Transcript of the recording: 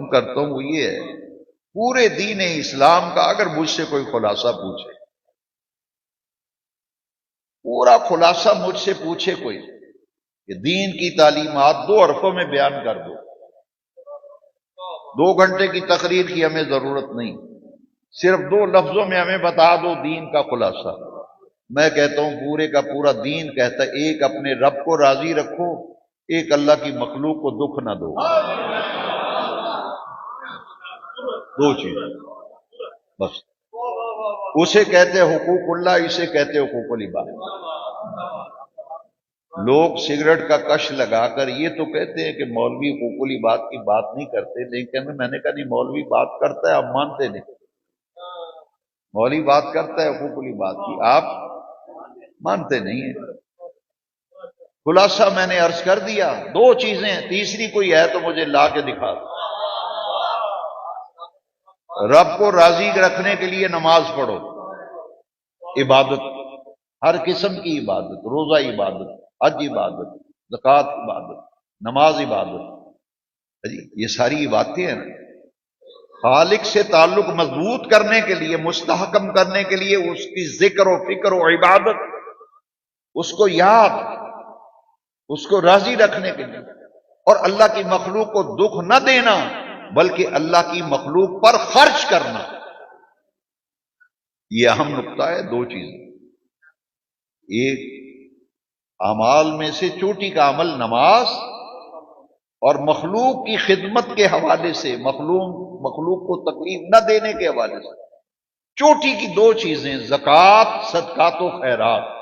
پسند کرتا ہوں وہ یہ ہے، پورے دین اسلام کا اگر مجھ سے کوئی خلاصہ پوچھے، پورا خلاصہ مجھ سے پوچھے کوئی کہ دین کی تعلیمات 2 حرفوں میں بیان کر دو، 2 گھنٹے کی تقریر کی ہمیں ضرورت نہیں، صرف 2 لفظوں میں ہمیں بتا دو دین کا خلاصہ۔ میں کہتا ہوں پورے کا پورا دین کہتا ہے ایک اپنے رب کو راضی رکھو، ایک اللہ کی مخلوق کو دکھ نہ دو، 2 چیزیں بس۔ اسے کہتے حقوق اللہ، اسے کہتے حقوق العباد۔ لوگ سگریٹ کا کش لگا کر یہ تو کہتے ہیں کہ مولوی حقوق العباد کی بات نہیں کرتے، لیکن میں نے کہا نہیں، مولوی بات کرتا ہے، آپ مانتے نہیں۔ مولوی بات کرتا ہے حقوق العباد کی، آپ مانتے نہیں ہیں۔ خلاصہ میں نے عرض کر دیا، 2 چیزیں، تیسری کوئی ہے تو مجھے لا کے دکھا دو۔ رب کو راضی رکھنے کے لیے نماز پڑھو، عبادت، ہر قسم کی عبادت، روزہ عبادت، حج عبادت، زکوٰۃ عبادت، نماز عبادت، یہ ساری عبادتیں ہیں۔ خالق سے تعلق مضبوط کرنے کے لیے، مستحکم کرنے کے لیے اس کی ذکر و فکر و عبادت، اس کو یاد، اس کو راضی رکھنے کے لیے، اور اللہ کی مخلوق کو دکھ نہ دینا بلکہ اللہ کی مخلوق پر خرچ کرنا، یہ اہم نقطہ ہے۔ 2 چیزیں، ایک اعمال میں سے چوٹی کا عمل نماز، اور مخلوق کی خدمت کے حوالے سے، مخلوق کو تکلیف نہ دینے کے حوالے سے چوٹی کی 2 چیزیں، زکوٰۃ، صدقات و خیرات۔